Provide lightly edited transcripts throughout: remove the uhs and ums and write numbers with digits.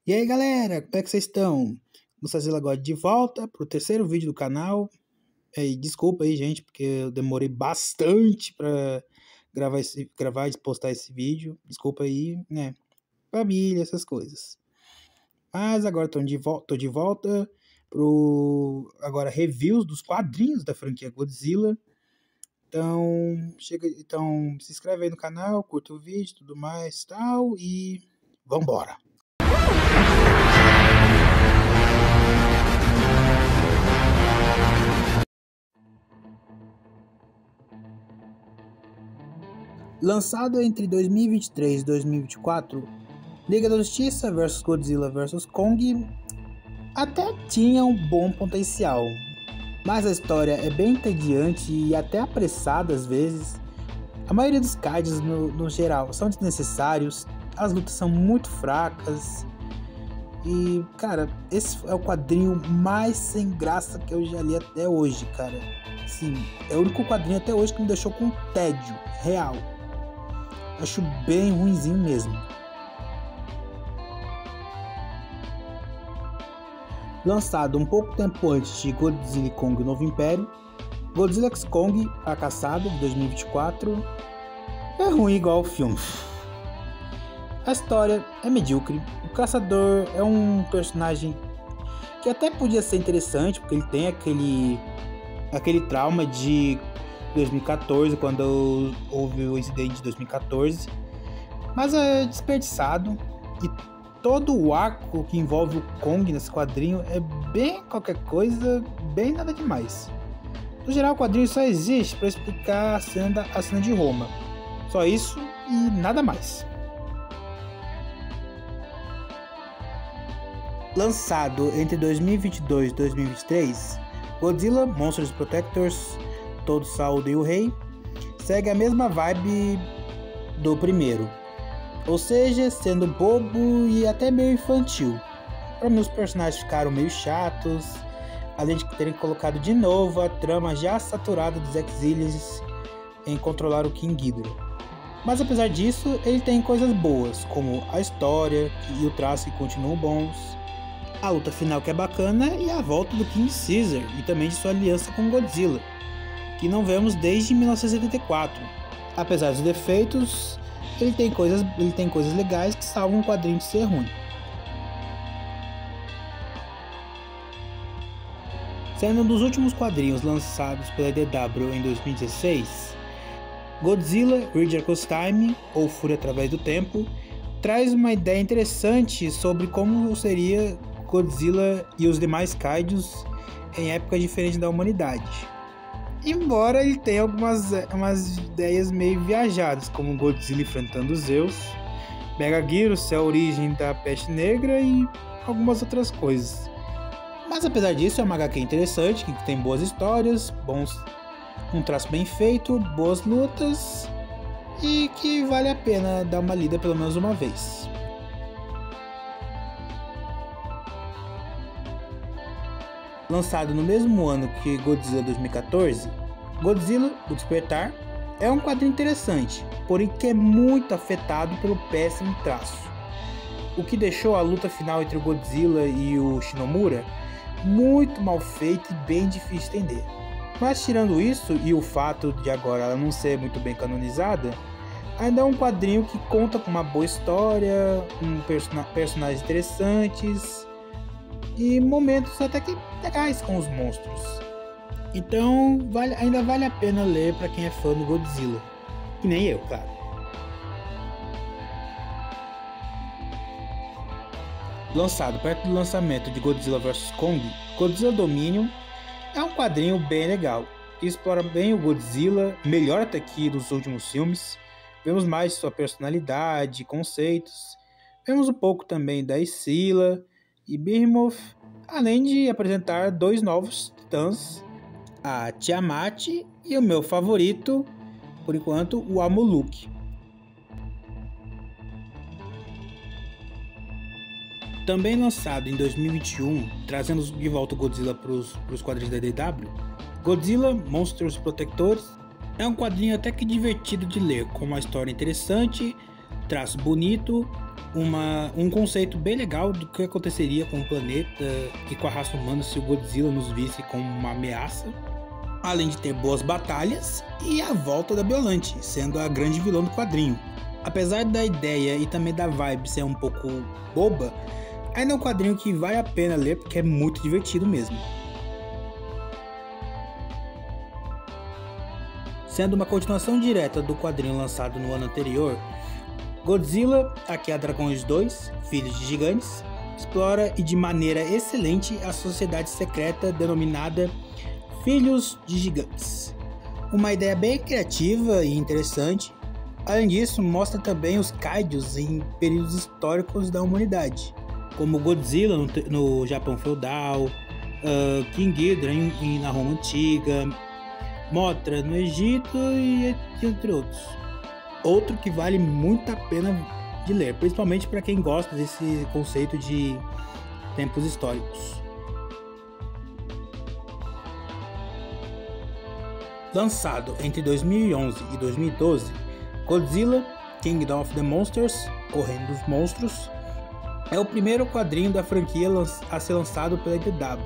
E aí galera, como é que vocês estão? Gostaria agora de volta pro terceiro vídeo do canal. E desculpa aí, gente, porque eu demorei bastante pra gravar e postar esse vídeo. Desculpa aí, né? Família, essas coisas. Mas agora tô de volta pro agora reviews dos quadrinhos da franquia Godzilla. Então se inscreve aí no canal, curta o vídeo, tudo mais, tal, e vambora. Lançado entre 2023 e 2024, Liga da Justiça vs Godzilla vs Kong até tinha um bom potencial, mas a história é bem entediante e até apressada às vezes. A maioria dos cards no geral são desnecessários, as lutas são muito fracas e, cara, esse é o quadrinho mais sem graça que eu já li até hoje, cara. Sim, é o único quadrinho até hoje que me deixou com tédio real. Acho bem ruinzinho mesmo. Lançado um pouco tempo antes de Godzilla e Kong o Novo Império, Godzilla x Kong Fracassado, de 2024, é ruim igual ao filme. A história é medíocre, o caçador é um personagem que até podia ser interessante, porque ele tem aquele trauma de 2014, quando houve o incidente de 2014, mas é desperdiçado e todo o arco que envolve o Kong nesse quadrinho é bem qualquer coisa, bem nada demais. No geral, o quadrinho só existe para explicar a cena de Roma, só isso e nada mais. Lançado entre 2022 e 2023, Godzilla Monsters Protectors, Todo Saúde e o Rei, segue a mesma vibe do primeiro, ou seja, sendo bobo e até meio infantil. Para mim, os personagens ficaram meio chatos, além de terem colocado de novo a trama já saturada dos Exílios em controlar o King Ghidorah. Mas apesar disso, ele tem coisas boas, como a história e o traço que continuam bons, a luta final que é bacana e a volta do King Caesar e também de sua aliança com Godzilla, que não vemos desde 1974. Apesar dos defeitos, ele tem coisas legais que salvam um quadrinho de ser ruim. Sendo um dos últimos quadrinhos lançados pela IDW em 2016, Godzilla Rage Across Time, ou Fúria através do Tempo, traz uma ideia interessante sobre como seria Godzilla e os demais kaijus em épocas diferentes da humanidade. Embora ele tenha umas ideias meio viajadas, como Godzilla enfrentando Zeus, Megaguirus, a origem da peste negra e algumas outras coisas. Mas apesar disso, é uma HQ interessante, que tem boas histórias, um traço bem feito, boas lutas e que vale a pena dar uma lida pelo menos uma vez. Lançado no mesmo ano que Godzilla 2014, Godzilla, O Despertar, é um quadrinho interessante, porém que é muito afetado pelo péssimo traço, o que deixou a luta final entre o Godzilla e o Shinomura muito mal feita e bem difícil de entender. Mas tirando isso e o fato de agora ela não ser muito bem canonizada, ainda é um quadrinho que conta com uma boa história, personagens interessantes e momentos até que legais com os monstros. Então ainda vale a pena ler para quem é fã do Godzilla, que nem eu, claro. Lançado perto do lançamento de Godzilla vs Kong, Godzilla Dominion é um quadrinho bem legal, que explora bem o Godzilla, melhor até que dos últimos filmes. Vemos mais de sua personalidade, conceitos, vemos um pouco também da Scylla e Behemoth, além de apresentar dois novos titãs, a Tiamat e o meu favorito, por enquanto, o Amuluk. Também lançado em 2021, trazendo de volta o Godzilla para os quadrinhos da IDW, Godzilla Monsters Protectors é um quadrinho até que divertido de ler, com uma história interessante, traço bonito, um conceito bem legal do que aconteceria com o planeta e com a raça humana se o Godzilla nos visse como uma ameaça, além de ter boas batalhas e a volta da Biollante, sendo a grande vilã do quadrinho. Apesar da ideia e também da vibe ser um pouco boba, ainda é um quadrinho que vale a pena ler porque é muito divertido mesmo. Sendo uma continuação direta do quadrinho lançado no ano anterior, Godzilla, Aqui há Dragões 2, Filhos de Gigantes, explora e de maneira excelente a sociedade secreta denominada Filhos de Gigantes. Uma ideia bem criativa e interessante. Além disso, mostra também os kaijus em períodos históricos da humanidade, como Godzilla no Japão feudal, King Ghidorah na Roma antiga, Mothra no Egito e entre outros. Outro que vale muito a pena de ler, principalmente para quem gosta desse conceito de tempos históricos. Lançado entre 2011 e 2012, Godzilla, Kingdom of the Monsters, O Reino dos Monstros, é o primeiro quadrinho da franquia a ser lançado pela IDW,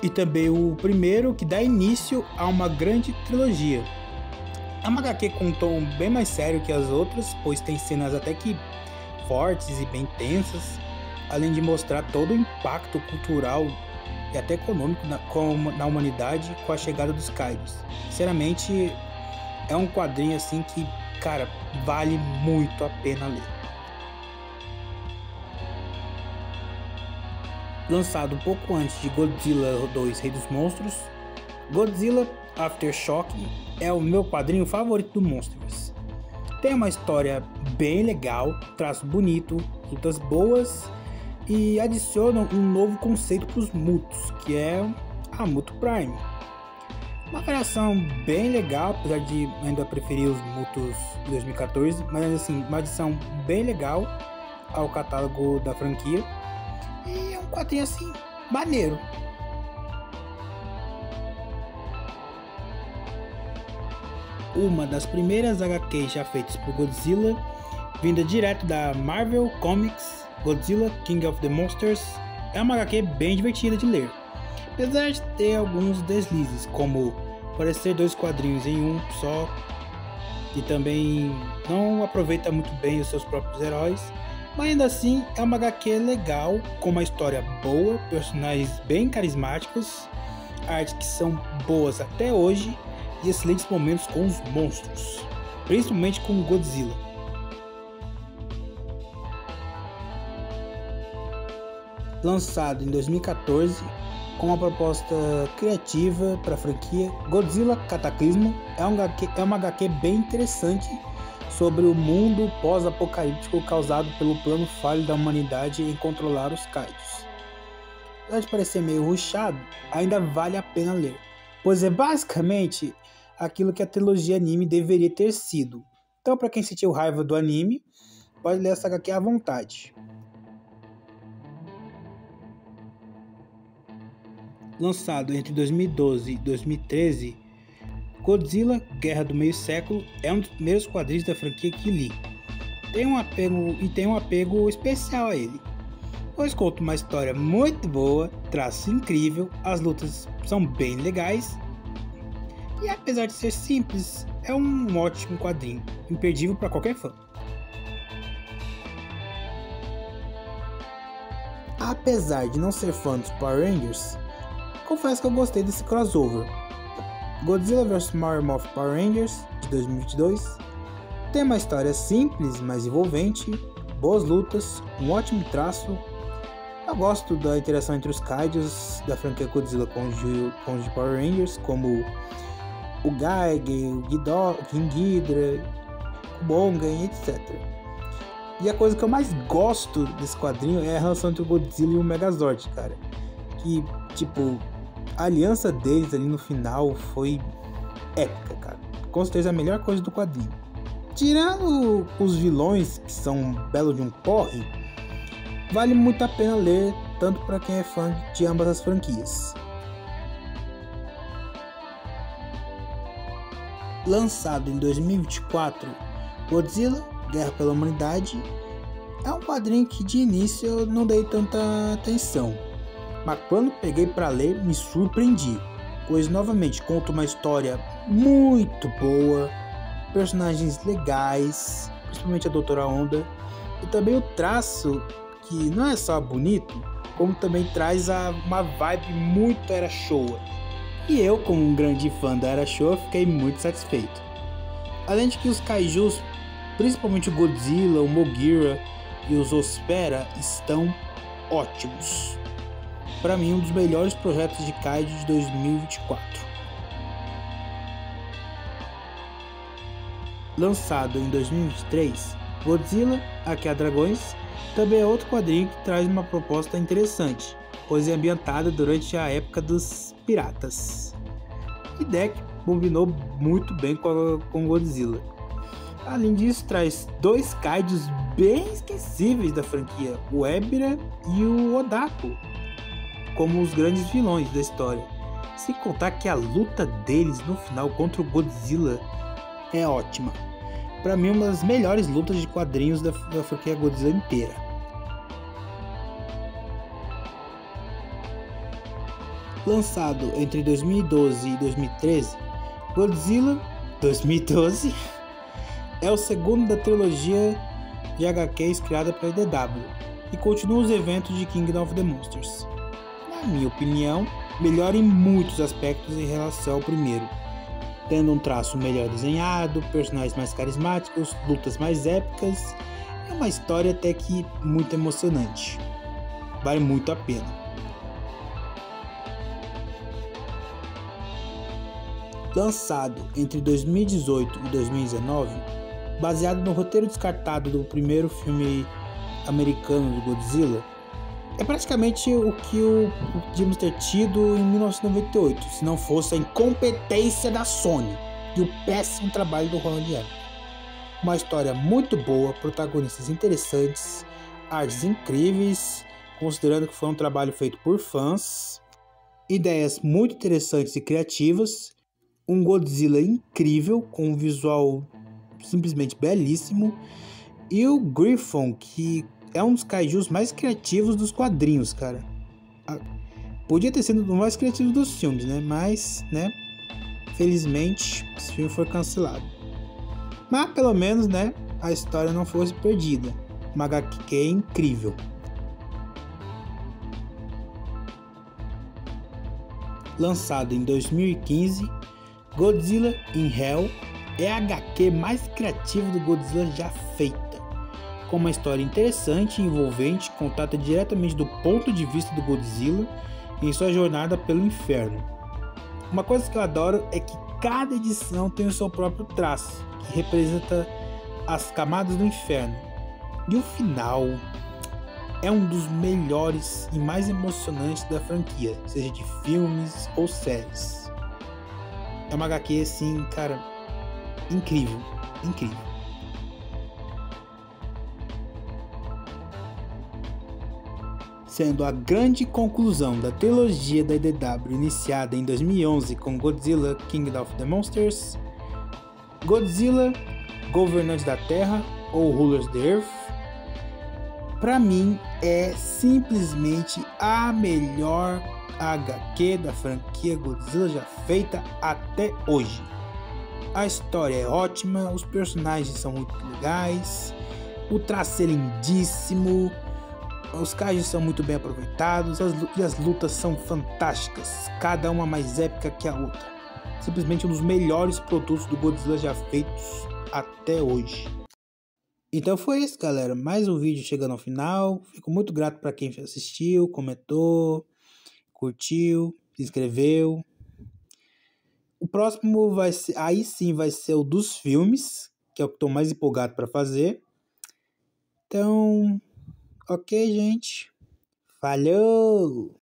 e também o primeiro que dá início a uma grande trilogia. É uma HQ com um tom bem mais sério que as outras, pois tem cenas até que fortes e bem tensas, além de mostrar todo o impacto cultural e até econômico na humanidade com a chegada dos kaijus. Sinceramente, é um quadrinho assim que, cara, vale muito a pena ler. Lançado um pouco antes de Godzilla 2, Rei dos Monstros, Godzilla Aftershock é o meu quadrinho favorito do Monsterverse. Tem uma história bem legal, traço bonito, lutas boas e adiciona um novo conceito para os Mutos, que é a Muto Prime. Uma variação bem legal, apesar de ainda preferir os Mutos de 2014, mas assim, uma adição bem legal ao catálogo da franquia. E é um quadrinho assim, maneiro. Uma das primeiras HQs já feitas por Godzilla, vinda direto da Marvel Comics, Godzilla King of the Monsters, é uma HQ bem divertida de ler. Apesar de ter alguns deslizes, como parecer dois quadrinhos em um só, e também não aproveita muito bem os seus próprios heróis, mas ainda assim é uma HQ legal, com uma história boa, personagens bem carismáticos, artes que são boas até hoje e excelentes momentos com os monstros, principalmente com o Godzilla. Lançado em 2014, com uma proposta criativa para a franquia, Godzilla Cataclismo é uma HQ bem interessante sobre o mundo pós-apocalíptico causado pelo plano falho da humanidade em controlar os kaijus. Apesar de parecer meio rushado, ainda vale a pena ler, pois é basicamente aquilo que a trilogia anime deveria ter sido. Então, para quem sentiu raiva do anime, pode ler essa HQ à vontade. Lançado entre 2012 e 2013, Godzilla Guerra do Meio Século é um dos primeiros quadrinhos da franquia que li. Tem um apego especial a ele, pois conta uma história muito boa, traço incrível, as lutas são bem legais e, apesar de ser simples, é um ótimo quadrinho, imperdível para qualquer fã. Apesar de não ser fã dos Power Rangers, confesso que eu gostei desse crossover. Godzilla vs Mammoth Power Rangers, de 2022, tem uma história simples, mas envolvente, boas lutas, um ótimo traço. Eu gosto da interação entre os kaijus da franquia Godzilla com os de Power Rangers, como o Gaiga, o King Ghidorah, o Bonga, etc. E a coisa que eu mais gosto desse quadrinho é a relação entre o Godzilla e o Megazord, cara. Que, tipo, a aliança deles ali no final foi épica, cara. Com certeza a melhor coisa do quadrinho. Tirando os vilões, que são um belo de um porre, vale muito a pena ler, tanto para quem é fã de ambas as franquias. Lançado em 2024, Godzilla Guerra pela Humanidade é um quadrinho que de início eu não dei tanta atenção, mas quando peguei para ler me surpreendi, pois novamente conta uma história muito boa, personagens legais, principalmente a Doutora Onda, e também o traço que não é só bonito, como também traz uma vibe muito Era Showa. E eu, como um grande fã da Era Showa, fiquei muito satisfeito. Além de que os kaijus, principalmente o Godzilla, o Mogira e os Ospera, estão ótimos. Para mim, um dos melhores projetos de kaiju de 2024. Lançado em 2023, Godzilla, Aqui há Dragões, também é outro quadrinho que traz uma proposta interessante, pois é ambientada durante a época dos piratas. Ideia que combinou muito bem com Godzilla. Além disso, traz dois kaijus bem esquecíveis da franquia, o Ebirah e o Odaku, como os grandes vilões da história. Sem contar que a luta deles no final contra o Godzilla é ótima. Para mim, uma das melhores lutas de quadrinhos da franquia Godzilla inteira. Lançado entre 2012 e 2013, Godzilla 2012 é o segundo da trilogia de HQs criada pela IDW e continua os eventos de Kingdom of the Monsters. Na minha opinião, melhora em muitos aspectos em relação ao primeiro, tendo um traço melhor desenhado, personagens mais carismáticos, lutas mais épicas e uma história até que muito emocionante. Vale muito a pena. Lançado entre 2018 e 2019, baseado no roteiro descartado do primeiro filme americano do Godzilla, é praticamente o que podíamos ter tido em 1998, se não fosse a incompetência da Sony e o péssimo trabalho do Roland Emmerich. Uma história muito boa, protagonistas interessantes, artes incríveis, considerando que foi um trabalho feito por fãs, ideias muito interessantes e criativas, um Godzilla incrível, com um visual simplesmente belíssimo, e o Griffon, que é um dos kaijus mais criativos dos quadrinhos, cara. Podia ter sido o mais criativo dos filmes, né? Mas, né? Felizmente, esse filme foi cancelado. Mas, pelo menos, né? A história não fosse perdida. Uma HQ incrível. Lançado em 2015, Godzilla in Hell é a HQ mais criativa do Godzilla já feita, com uma história interessante e envolvente, contada diretamente do ponto de vista do Godzilla em sua jornada pelo inferno. Uma coisa que eu adoro é que cada edição tem o seu próprio traço, que representa as camadas do inferno, e o final é um dos melhores e mais emocionantes da franquia, seja de filmes ou séries. É uma HQ assim, cara, incrível, incrível. Sendo a grande conclusão da trilogia da IDW iniciada em 2011 com Godzilla Kingdom of the Monsters, Godzilla, Governante da Terra ou Rulers of the Earth, pra mim é simplesmente a melhor HQ da franquia Godzilla já feita até hoje. A história é ótima, os personagens são muito legais, o traço é lindíssimo, os kaijus são muito bem aproveitados e as lutas são fantásticas, cada uma mais épica que a outra. Simplesmente um dos melhores produtos do Godzilla já feitos até hoje. Então foi isso, galera, mais um vídeo chegando ao final. Fico muito grato para quem assistiu, comentou, curtiu, se inscreveu. O próximo vai ser, aí sim vai ser o dos filmes, que é o que estou mais empolgado para fazer. Então, ok, gente. Falou!